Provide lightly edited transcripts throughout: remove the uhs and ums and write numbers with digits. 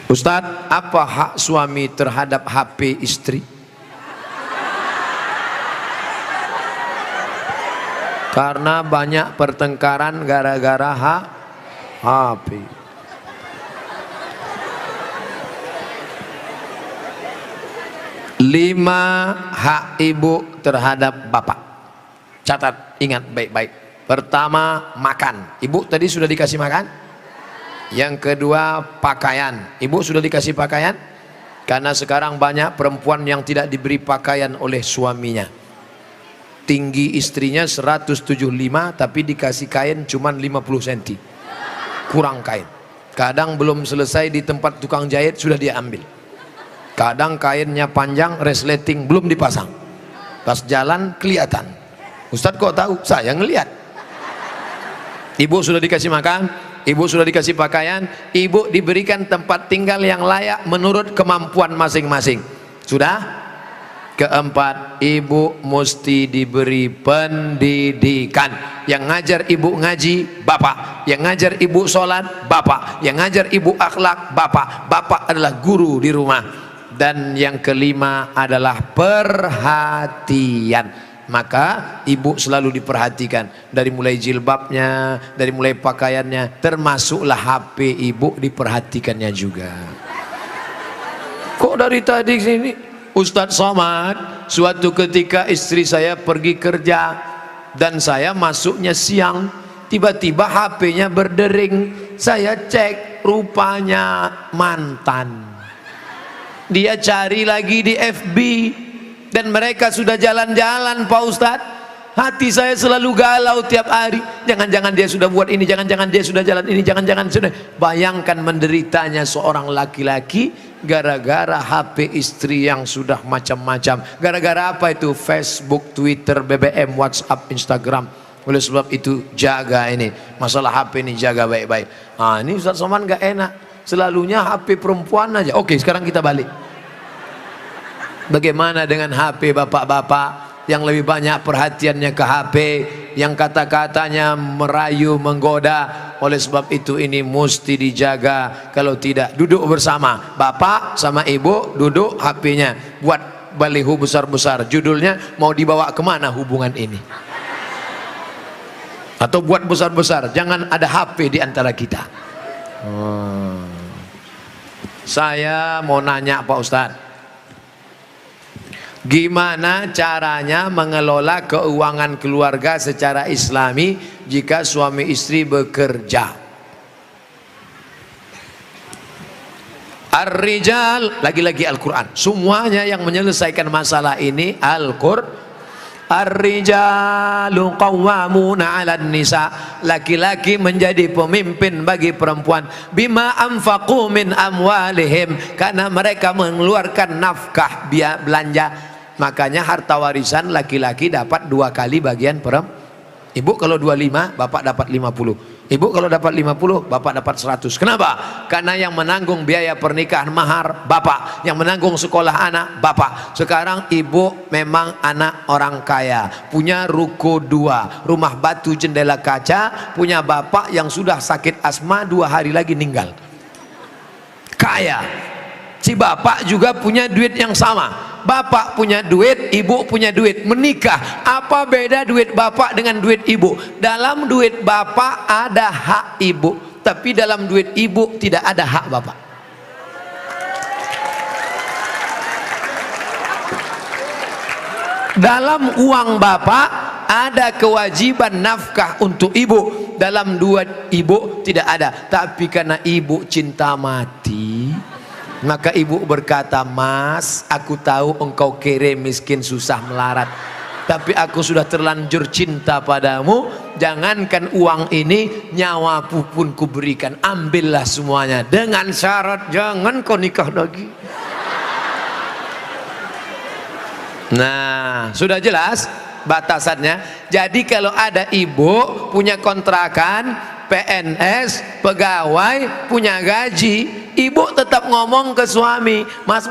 Ustadz, apa hak suami terhadap HP istri? Karena banyak pertengkaran gara-gara HP. Lima hak ibu terhadap bapak. Catat, ingat baik-baik. Pertama, makan. Ibu tadi sudah dikasih makan? Yang kedua, pakaian. Ibu sudah dikasih pakaian? Karena sekarang banyak perempuan yang tidak diberi pakaian oleh suaminya. Tinggi istrinya 175, tapi dikasih kain cuma 50 cm. Kurang kain. Kadang belum selesai di tempat tukang jahit sudah dia ambil. Kadang kainnya panjang, resleting belum dipasang. Pas jalan kelihatan. Ustadz kok tahu? Saya ngelihat. Ibu sudah dikasih makan? Ibu sudah dikasih pakaian, ibu diberikan tempat tinggal yang layak menurut kemampuan masing-masing. Sudah? Keempat, ibu mesti diberi pendidikan. Yang ngajar ibu ngaji, bapak. Yang ngajar ibu sholat, bapak. Yang ngajar ibu akhlak, bapak. Bapak adalah guru di rumah. Dan yang kelima adalah perhatian. Maka ibu selalu diperhatikan, dari mulai jilbabnya, dari mulai pakaiannya, termasuklah HP ibu diperhatikannya juga. Kok dari tadi sini Ustadz Somad, suatu ketika istri saya pergi kerja dan saya masuknya siang, tiba-tiba HP-nya berdering. Saya cek, rupanya mantan. Dia cari lagi di FB. Dan mereka sudah jalan-jalan, Pak Ustadz. Hati saya selalu galau tiap hari. Jangan-jangan dia sudah buat ini, jangan-jangan dia sudah jalan ini, jangan-jangan sudah. Bayangkan menderitanya seorang laki-laki gara-gara HP istri yang sudah macam-macam. Gara-gara apa itu? Facebook, Twitter, BBM, WhatsApp, Instagram. Oleh sebab itu jaga ini, masalah HP ini jaga baik-baik. Ah, ini Ustadz Somad gak enak, selalunya HP perempuan aja. Oke, sekarang kita balik. Bagaimana dengan HP bapak-bapak yang lebih banyak perhatiannya ke HP, yang kata-katanya merayu, menggoda? Oleh sebab itu ini mesti dijaga. Kalau tidak, duduk bersama, bapak sama ibu duduk, HP-nya buat baliho besar-besar, judulnya mau dibawa kemana hubungan ini, atau buat besar-besar, jangan ada HP di antara kita. Saya mau nanya Pak Ustadz, gimana caranya mengelola keuangan keluarga secara islami jika suami istri bekerja? Ar-rijal, lagi-lagi Al-Quran. Semuanya yang menyelesaikan masalah ini Al-Quran. Ar-rijalu qawwamuna 'alan nisa. Laki-laki menjadi pemimpin bagi perempuan. Bima anfaqu min amwalihim, karena mereka mengeluarkan nafkah, biaya belanja. Makanya harta warisan laki-laki dapat 2 kali bagian perempuan. Ibu kalau 25, bapak dapat 50. Ibu kalau dapat 50, bapak dapat 100. Kenapa? Karena yang menanggung biaya pernikahan mahar bapak, yang menanggung sekolah anak bapak. Sekarang ibu memang anak orang kaya, punya ruko 2, rumah batu jendela kaca, punya bapak yang sudah sakit asma 2 hari lagi meninggal. Kaya. Si bapak juga punya duit yang sama. Bapak punya duit, ibu punya duit, menikah. Apa beda duit bapak dengan duit ibu? Dalam duit bapak ada hak ibu, tapi dalam duit ibu tidak ada hak bapak. Dalam uang bapak ada kewajiban nafkah untuk ibu, dalam duit ibu tidak ada. Tapi karena ibu cinta mati, maka ibu berkata, "Mas, aku tahu engkau kere, miskin, susah melarat, tapi aku sudah terlanjur cinta padamu. Jangankan uang ini, nyawaku pun kuberikan. Ambillah semuanya, dengan syarat jangan kau nikah lagi." Nah, sudah jelas batasannya. Jadi kalau ada ibu punya kontrakan, PNS, pegawai, punya gaji, ibu tetap ngomong ke suami, "Mas,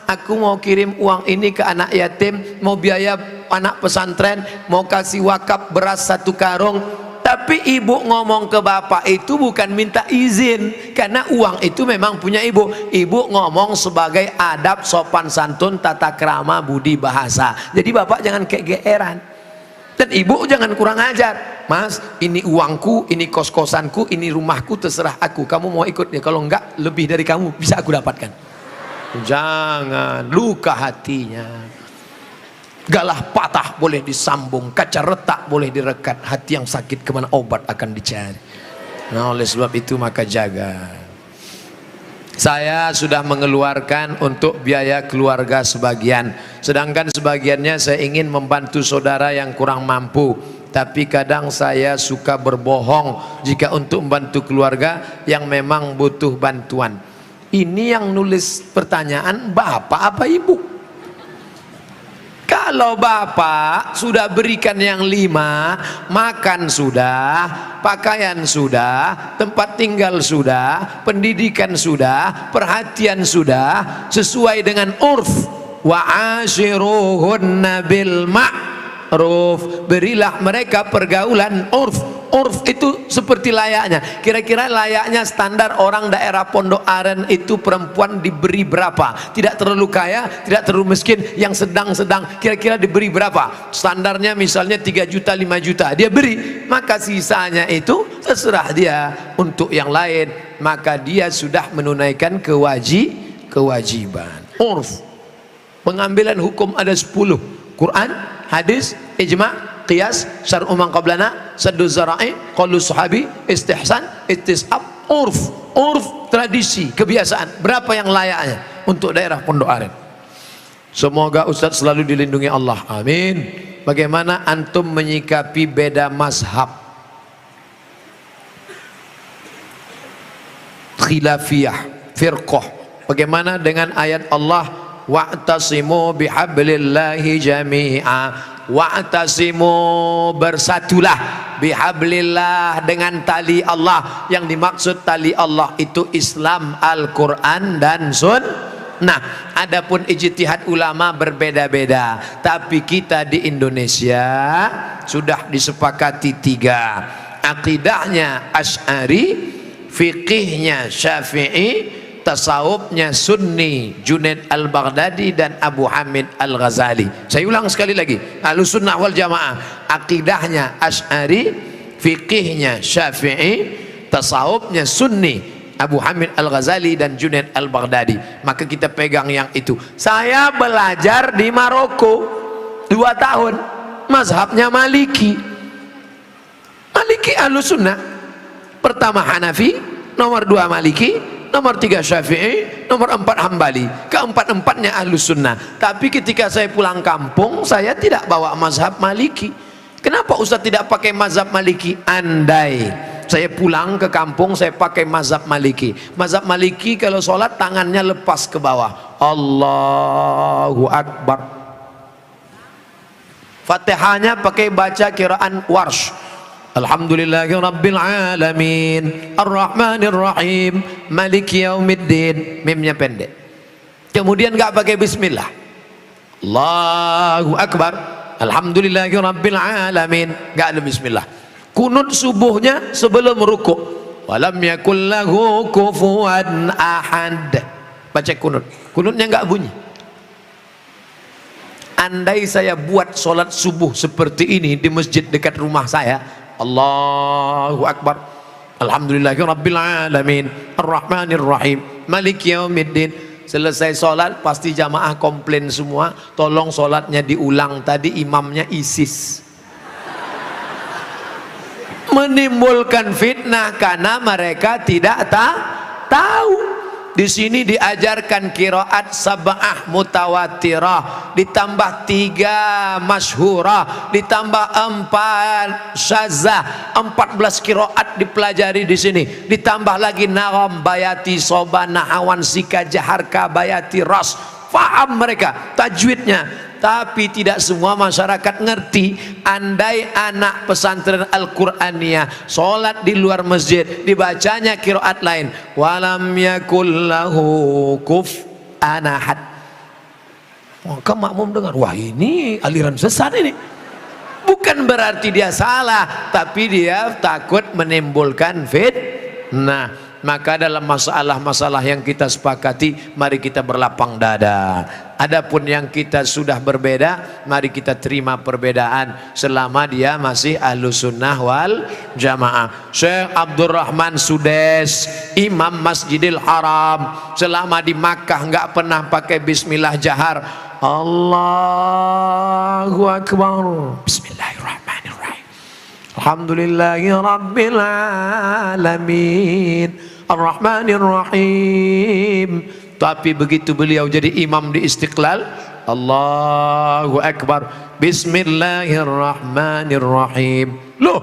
aku mau kirim uang ini ke anak yatim, mau biaya anak pesantren, mau kasih wakaf beras 1 karung. Tapi ibu ngomong ke bapak itu bukan minta izin, karena uang itu memang punya ibu. Ibu ngomong sebagai adab, sopan santun, tata krama, budi bahasa. Jadi bapak jangan kegeeran, dan ibu jangan kurang ajar. Mas, ini uangku, ini kos-kosanku, ini rumahku, terserah aku, kamu mau ikut ya, kalau enggak lebih dari kamu bisa aku dapatkan. Jangan, luka hatinya. Galah patah boleh disambung, kaca retak boleh direkat, hati yang sakit kemana obat akan dicari. Nah, oleh sebab itu maka jaga. Saya sudah mengeluarkan untuk biaya keluarga sebagian, sedangkan sebagiannya saya ingin membantu saudara yang kurang mampu. Tapi kadang saya suka berbohong jika untuk membantu keluarga yang memang butuh bantuan. Ini yang nulis pertanyaan bapak apa ibu? Kalau bapak sudah berikan yang 5, makan sudah, pakaian sudah, tempat tinggal sudah, pendidikan sudah, perhatian sudah, sesuai dengan urf, wa ashiruhunna bil ma'ruf, berilah mereka pergaulan urf. Urf itu seperti layaknya, kira-kira layaknya standar orang daerah Pondok Aren itu perempuan diberi berapa, tidak terlalu kaya, tidak terlalu miskin, yang sedang-sedang, kira-kira diberi berapa standarnya, misalnya 3 juta 5 juta dia beri, maka sisanya itu terserah dia untuk yang lain, maka dia sudah menunaikan kewajiban. Urf, pengambilan hukum ada 10, Quran, hadis, ijma', qiyas, syar'u man qablana, saddu zara'i, qaulu sahabi, istihsan, istisab, urf. Urf, tradisi, kebiasaan. Berapa yang layaknya untuk daerah Pondok Aren? Semoga Ustadz selalu dilindungi Allah, amin. Bagaimana antum menyikapi beda mazhab, khilafiyah, firqah? Bagaimana dengan ayat Allah, wa'tasimu bihablillahi jami'a, wa'tasimu, bersatulah, bihablillah, dengan tali Allah. Yang dimaksud tali Allah itu Islam, Al-Quran dan Sunnah. Adapun ijtihad ulama berbeda-beda, tapi kita di Indonesia sudah disepakati 3. Akidahnya Asy'ari, fikihnya Syafi'i, tasawufnya Sunni, Junaid al-Baghdadi dan Abu Hamid al-Ghazali. Saya ulang sekali lagi, Ahlussunnah wal Jamaah akidahnya Asy'ari, fikihnya Syafi'i, tasawufnya Sunni, Abu Hamid al-Ghazali dan Junaid al-Baghdadi. Maka kita pegang yang itu. Saya belajar di Maroko 2 tahun, mazhabnya Maliki. Maliki Ahlussunnah, pertama Hanafi, nomor 2 Maliki, nomor 3 Syafi'i, nomor 4 Hambali. Keempat-empatnya Ahlussunnah. Tapi ketika saya pulang kampung, saya tidak bawa mazhab Maliki. Kenapa Ustaz tidak pakai mazhab Maliki? Andai saya pulang ke kampung, saya pakai mazhab Maliki. Mazhab Maliki kalau sholat tangannya lepas ke bawah, Allahu Akbar. Fatihahnya pakai baca kiraan Warsh, Alhamdulillahi Rabbil Alamin, Ar-Rahmanir Rahim, Maliki Yaumiddin. Mimnya pendek. Kemudian nggak pakai bismillah, Allahu Akbar, Alhamdulillahi Rabbil Alamin, nggak ada bismillah. Kunut subuhnya sebelum rukuk, walam yakul lahu kufuwan ahad, baca kunut. Kunutnya nggak bunyi. Andai saya buat sholat subuh seperti ini di masjid dekat rumah saya, Allahu Akbar, Alhamdulillahi Rabbil Alamin, Ar-Rahmanir Rahim, Maliki Yaumiddin. Selesai sholat pasti jamaah komplain semua, tolong sholatnya diulang, tadi imamnya ISIS. Menimbulkan fitnah karena mereka tidak tahu. Di sini diajarkan qiraat sab'ah mutawatirah, ditambah 3 masyhurah, ditambah 4 syazah, 14 qiraat dipelajari di sini. Ditambah lagi nagham, bayati, soba, nahawan, sika, jaharka, bayati, ras. Faham mereka tajwidnya. Tapi tidak semua masyarakat ngerti. Andai anak pesantren Al-Qur'aniyah sholat di luar masjid, dibacanya qiraat lain, walam yakul lahu kufuwan ahad, Maka makmum dengar, wah ini aliran sesat ini. Bukan berarti dia salah, tapi dia takut menimbulkan fitnah. Maka dalam masalah-masalah yang kita sepakati, mari kita berlapang dada. Adapun yang kita sudah berbeda, mari kita terima perbedaan selama dia masih Ahlus Sunnah wal Jamaah. Syekh Abdurrahman Sudes, Imam Masjidil Haram, selama di Makkah nggak pernah pakai bismillah jahar. Allahu Akbar. Bismillahirrahmanirrahim. Alhamdulillahi Rabbil Alamin Ar-Rahmanir-Rahim. Tapi begitu beliau jadi imam di Istiqlal, Allahu Akbar, Bismillahirrahmanirrahim. Loh,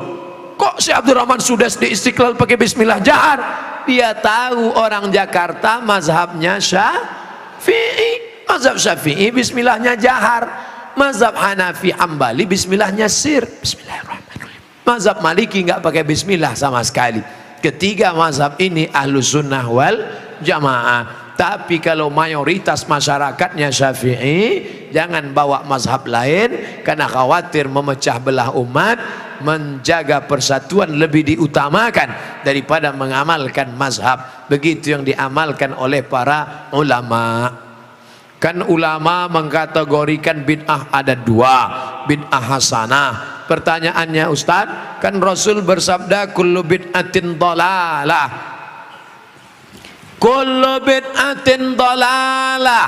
kok si Abdurrahman Sudes di Istiqlal pakai bismillah jahar? Dia tahu orang Jakarta mazhabnya Syafi'i. Mazhab Syafi'i bismillahnya jahar. Mazhab Hanafi Hambali bismillahnya sir. Bismillahirrahmanirrahim. Mazhab Maliki nggak pakai bismillah sama sekali. Ketiga mazhab ini Ahlus Sunnah wal Jamaah. Tapi kalau mayoritas masyarakatnya Syafi'i, jangan bawa mazhab lain karena khawatir memecah belah umat. Menjaga persatuan lebih diutamakan daripada mengamalkan mazhab. Begitu yang diamalkan oleh para ulama. Kan ulama mengkategorikan bid'ah ada dua, bid'ah hasanah. Pertanyaannya Ustaz, kan Rasul bersabda kullu bid'atin dhalalah, kullu bid'atin dhalalah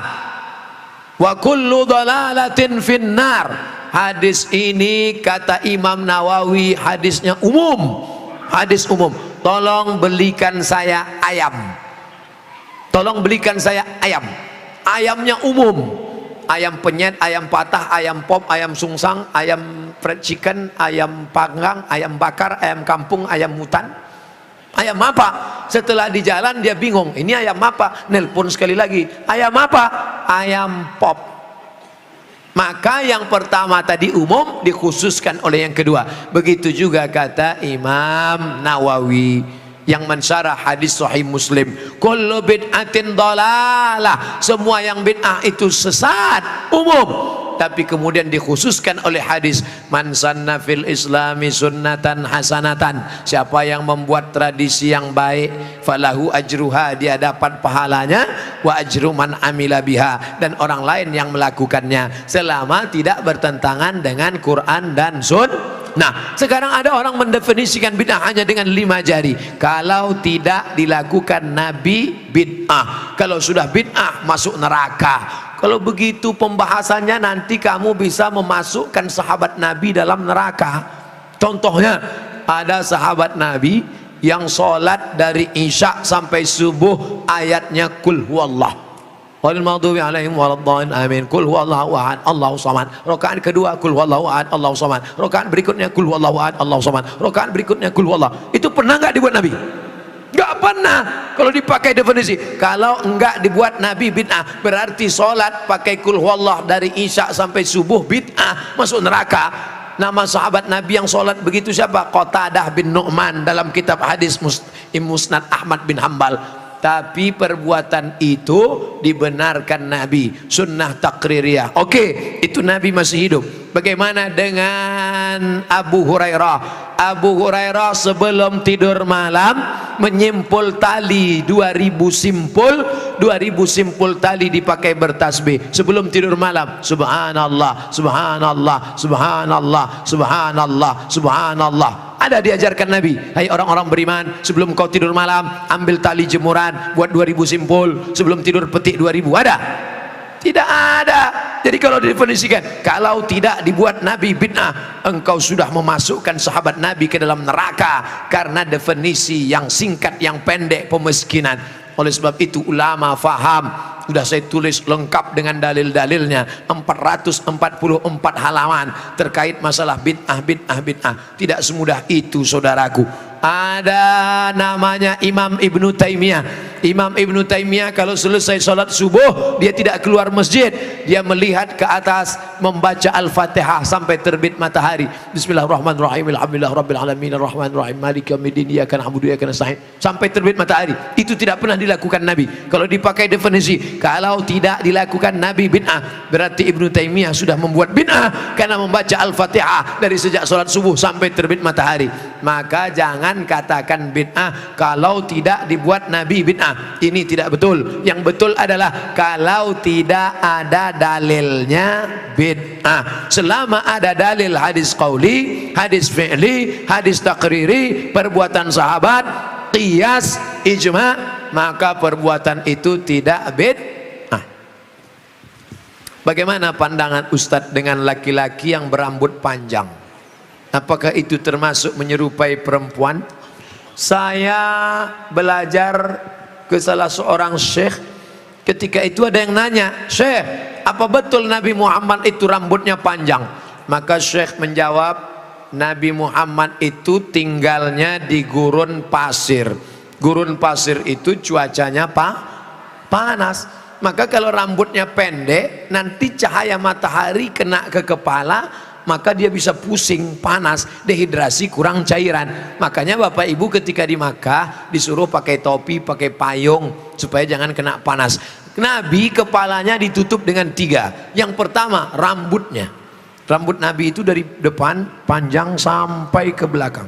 wa kullu dhalalatin finnar. Hadis ini kata Imam Nawawi hadisnya umum, hadis umum. Tolong belikan saya ayam, tolong belikan saya ayam. Ayamnya umum, ayam penyet, ayam patah, ayam pop, ayam sungsang, ayam fried chicken, ayam panggang, ayam bakar, ayam kampung, ayam hutan. Ayam apa? Setelah di jalan dia bingung, ini ayam apa? Nelpon sekali lagi, ayam apa? Ayam pop. Maka yang pertama tadi umum dikhususkan oleh yang kedua. Begitu juga kata Imam Nawawi yang mensyarah hadis Sahih Muslim, kullu bid'atin dhalalah, semua yang bid'ah itu sesat, umum. Tapi kemudian dikhususkan oleh hadis, man sanna fil islami sunnatan hasanatan, siapa yang membuat tradisi yang baik, falahu ajruha, dia dapat pahalanya, wa ajru man amila biha, dan orang lain yang melakukannya selama tidak bertentangan dengan Quran dan Sunnah. Nah, sekarang ada orang mendefinisikan bid'ah hanya dengan 5 jari. Kalau tidak dilakukan Nabi, bid'ah. Kalau sudah bid'ah, masuk neraka. Kalau begitu pembahasannya, nanti kamu bisa memasukkan sahabat Nabi dalam neraka. Contohnya, ada sahabat Nabi yang sholat dari Isya sampai subuh ayatnya kul huwallah. Walil maghdubi alaihim waladdallin amin. Qul huwallahu ahad Allahu samad. Rakaat kedua qul huwallahu ahad Allahu samad. Rakaat berikutnya qul huwallahu ahad Allahu samad. Rakaat berikutnya qul huwallah. Itu pernah enggak dibuat Nabi? Enggak pernah. Kalau dipakai definisi, kalau enggak dibuat Nabi bid'ah, berarti salat pakai qul huwallah dari Isya sampai subuh bid'ah, masuk neraka. Nama sahabat Nabi yang salat begitu siapa? Qatadah bin Nu'man dalam kitab hadis Musnad Ahmad bin Hambal. Tapi perbuatan itu dibenarkan Nabi, sunnah takririyah. Oke, itu Nabi masih hidup. Bagaimana dengan Abu Hurairah? Abu Hurairah sebelum tidur malam menyimpul tali 2000 simpul tali dipakai bertasbih sebelum tidur malam. Subhanallah, subhanallah, subhanallah, subhanallah, subhanallah. Ada diajarkan Nabi, hai orang-orang beriman, sebelum kau tidur malam ambil tali jemuran, buat 2000 simpul, sebelum tidur petik 2000. Ada? Tidak ada. Jadi kalau didefinisikan, kalau tidak dibuat Nabi bid'ah, engkau sudah memasukkan sahabat Nabi ke dalam neraka, karena definisi yang singkat, yang pendek, pemiskinan. Oleh sebab itu ulama faham, sudah saya tulis lengkap dengan dalil-dalilnya, 444 halaman terkait masalah bid'ah. Tidak semudah itu saudaraku. Ada namanya Imam Ibnu Taimiyah. Imam Ibnu Taimiyah kalau selesai sholat subuh dia tidak keluar masjid, dia melihat ke atas membaca Al-Fatihah sampai terbit matahari. Bismillahirrahmanirrahim, alhamdulillahirabbil alamin, arrahmanirrahim, maliki yaumiddin, iyyaka na'budu wa iyyaka nasta'in, sampai terbit matahari. Itu tidak pernah dilakukan Nabi. Kalau dipakai definisi, kalau tidak dilakukan Nabi bid'ah, berarti Ibnu Taimiyah sudah membuat bid'ah karena membaca Al-Fatihah dari sejak sholat subuh sampai terbit matahari. Maka jangan katakan bid'ah kalau tidak dibuat Nabi bid'ah. Ini tidak betul. Yang betul adalah kalau tidak ada dalilnya bid'ah. Selama ada dalil hadis qauli, hadis fi'li, hadis takriri, perbuatan sahabat, qiyas, ijma', maka perbuatan itu tidak bid'ah. Bagaimana pandangan Ustadz dengan laki-laki yang berambut panjang? Apakah itu termasuk menyerupai perempuan? Saya belajar ke salah seorang syekh, ketika itu ada yang nanya, "Syekh, apa betul Nabi Muhammad itu rambutnya panjang?" Maka syekh menjawab, Nabi Muhammad itu tinggalnya di gurun pasir. Gurun pasir itu cuacanya panas. Maka kalau rambutnya pendek, nanti cahaya matahari kena ke kepala, maka dia bisa pusing, panas, dehidrasi, kurang cairan. Makanya Bapak Ibu ketika di Makkah disuruh pakai topi, pakai payung supaya jangan kena panas. Nabi kepalanya ditutup dengan 3. Yang pertama rambutnya. Rambut Nabi itu dari depan panjang sampai ke belakang.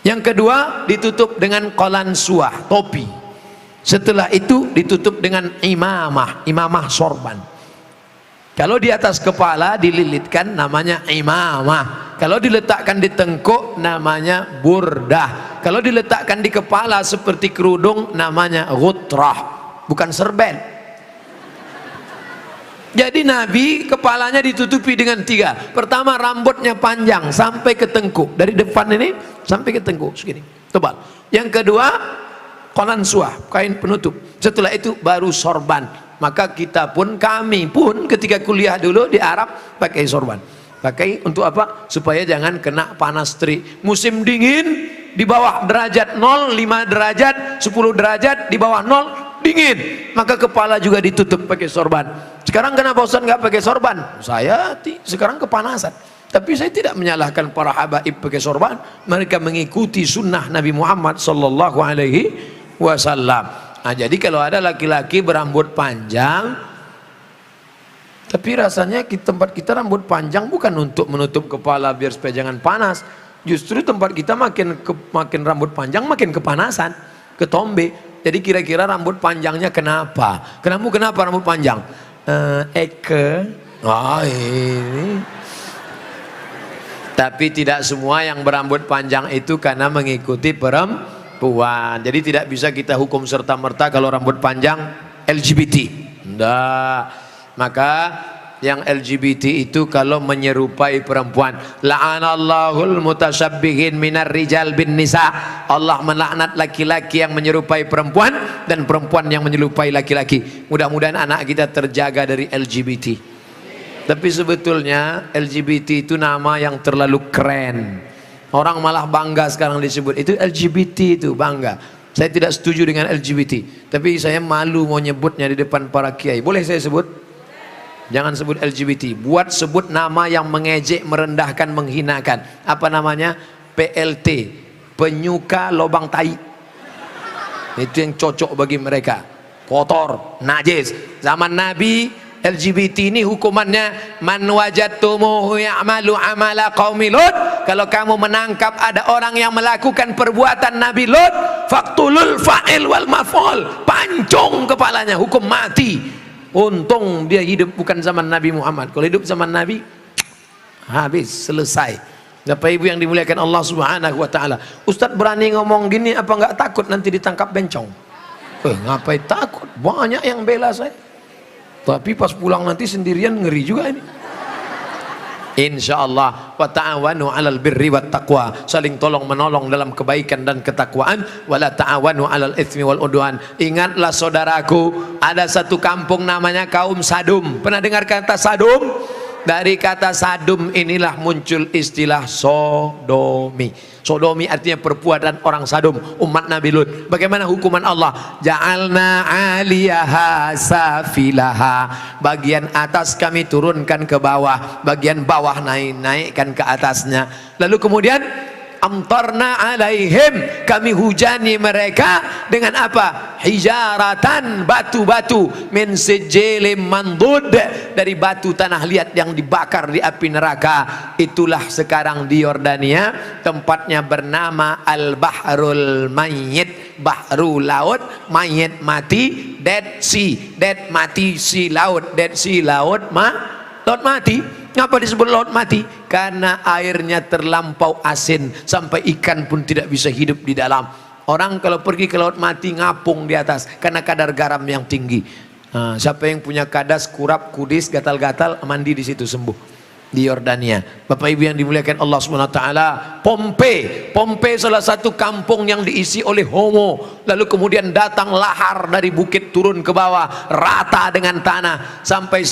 Yang kedua ditutup dengan qalansuah, topi. Setelah itu ditutup dengan imamah sorban. Kalau di atas kepala dililitkan namanya imamah. Kalau diletakkan di tengkuk namanya burdah. Kalau diletakkan di kepala seperti kerudung namanya ghutrah, bukan serben. Jadi Nabi kepalanya ditutupi dengan 3. Pertama rambutnya panjang sampai ke tengkuk, dari depan ini sampai ke tengkuk segini, tebal. Yang kedua qalansuah, kain penutup. Setelah itu baru sorban. Maka kita pun, kami pun ketika kuliah dulu di Arab pakai sorban. Pakai untuk apa? Supaya jangan kena panas terik. Musim dingin di bawah derajat 0, 5 derajat, 10 derajat, di bawah 0 dingin. Maka kepala juga ditutup pakai sorban. Sekarang kenapa Ustaz nggak pakai sorban? Saya sekarang kepanasan. Tapi saya tidak menyalahkan para habaib pakai sorban. Mereka mengikuti sunnah Nabi Muhammad sallallahu alaihi wasallam. Nah, jadi kalau ada laki-laki berambut panjang, tapi rasanya di tempat kita rambut panjang bukan untuk menutup kepala biar supaya jangan panas. Justru tempat kita makin rambut panjang makin kepanasan, ketombe. Jadi kira-kira rambut panjangnya kenapa? Kenapa rambut panjang? Ini. Tapi tidak semua yang berambut panjang itu karena mengikuti perempuan. Jadi tidak bisa kita hukum serta-merta kalau rambut panjang LGBT. Enggak. Maka yang LGBT itu kalau menyerupai perempuan, la'anallahul mutasyabbihin minar rijal bin nisa. Allah melaknat laki-laki yang menyerupai perempuan dan perempuan yang menyerupai laki-laki. Mudah-mudahan anak kita terjaga dari LGBT. Tapi sebetulnya LGBT itu nama yang terlalu keren. Orang malah bangga sekarang disebut itu LGBT, itu bangga. Saya tidak setuju dengan LGBT, tapi saya malu mau nyebutnya di depan para kiai. Boleh saya sebut? Jangan sebut LGBT. Buat sebut nama yang mengejek, merendahkan, menghinakan. Apa namanya? PLT, penyuka lobang tai. Itu yang cocok bagi mereka. Kotor, najis. Zaman Nabi LGBT ini hukumannya man wajadtumuhu ya'malu amala qaumi Lut. Kalau kamu menangkap ada orang yang melakukan perbuatan Nabi Lut, faqtulul fa'il wal maf'ul, pancung kepalanya, hukum mati. Untung dia hidup bukan zaman Nabi Muhammad. Kalau hidup zaman Nabi habis, selesai. Bapak Ibu yang dimuliakan Allah Subhanahu wa taala. Ustadz berani ngomong gini apa enggak takut nanti ditangkap bencong? Ngapain takut? Banyak yang bela saya. Tapi pas pulang nanti sendirian ngeri juga ini. Insyaallah wa ta'awanu 'alal birri wat taqwa, saling tolong menolong dalam kebaikan dan ketakwaan. Wala ta'awanu 'alal itsmi wal udwan. Ingatlah saudaraku, ada satu kampung namanya kaum Sadum. Pernah dengar kata Sadum? Dari kata sadum inilah muncul istilah sodomi. Sodomi artinya perbuatan orang sadum, umat Nabi Lut. Bagaimana hukuman Allah? Ja'alna 'aliyaha safilaha. Bagian atas kami turunkan ke bawah, bagian bawah naikkan ke atasnya. Lalu kemudian amtarna alaihim, kami hujani mereka dengan apa? Hijaratan, batu-batu, min sijilin mandud, dari batu tanah liat yang dibakar di api neraka. Itulah sekarang di Yordania, tempatnya bernama Al-Bahrul Mayyit, bahru laut, mayit mati, Dead Sea, dead mati, sea laut, Dead Sea laut laut mati. Ngapa disebut laut mati? Karena airnya terlampau asin sampai ikan pun tidak bisa hidup di dalam. Orang kalau pergi ke laut mati ngapung di atas karena kadar garam yang tinggi. Nah, siapa yang punya kadas, kurap, kudis, gatal-gatal, mandi di situ sembuh. Di Yordania. Bapak Ibu yang dimuliakan Allah SWT, Pompei salah satu kampung yang diisi oleh homo. Lalu kemudian datang lahar dari bukit turun ke bawah, rata dengan tanah, sampai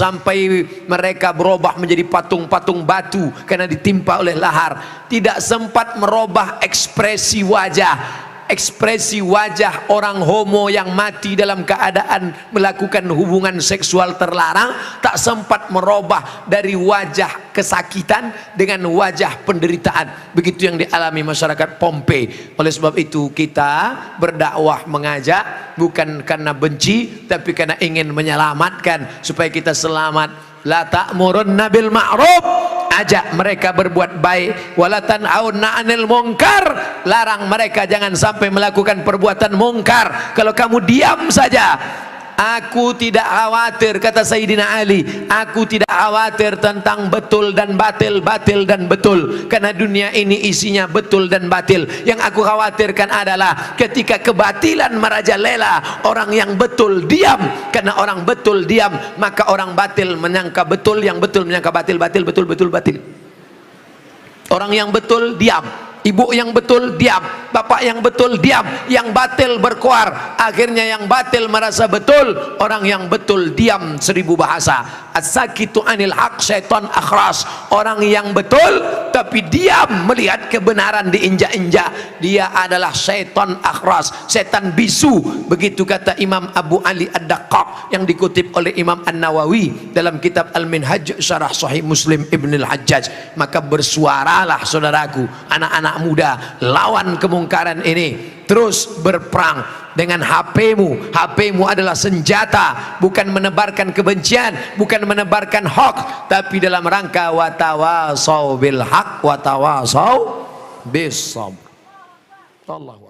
mereka berubah menjadi patung-patung batu karena ditimpa oleh lahar. Tidak sempat merubah ekspresi wajah. Ekspresi wajah orang homo yang mati dalam keadaan melakukan hubungan seksual terlarang tak sempat merubah dari wajah kesakitan dengan wajah penderitaan. Begitu yang dialami masyarakat Pompei. Oleh sebab itu kita berdakwah mengajak bukan karena benci tapi karena ingin menyelamatkan supaya kita selamat. La ta'murunna bil ma'ruf, ajak mereka berbuat baik, wala tanhauna 'anil munkar, larang mereka jangan sampai melakukan perbuatan mungkar. Kalau kamu diam saja, aku tidak khawatir, kata Sayyidina Ali, aku tidak khawatir tentang betul dan batil, batil dan betul, karena dunia ini isinya betul dan batil. Yang aku khawatirkan adalah ketika kebatilan merajalela, orang yang betul diam. Karena orang betul diam, maka orang batil menyangka betul, yang betul menyangka batil, batil betul, betul batil. Orang yang betul diam, ibu yang betul diam, bapak yang betul diam, yang batil berkuar. Akhirnya yang batil merasa betul, orang yang betul diam 1000 bahasa. As-sakitu anil haq syaitan akhras. Orang yang betul tapi diam melihat kebenaran diinjak-injak, dia adalah syaitan akhras, setan bisu. Begitu kata Imam Abu Ali Ad-Daqqaq yang dikutip oleh Imam An-Nawawi dalam kitab Al-Minhaj Syarah Sahih Muslim Ibn Al-Hajjaj. Maka bersuaralah saudaraku, anak-anak muda, lawan kemungkaran ini. Terus berperang dengan HP-mu. HP-mu adalah senjata, bukan menebarkan kebencian, bukan menebarkan hoax, tapi dalam rangka watawasau bil haq watawasau bis sabr. Allahu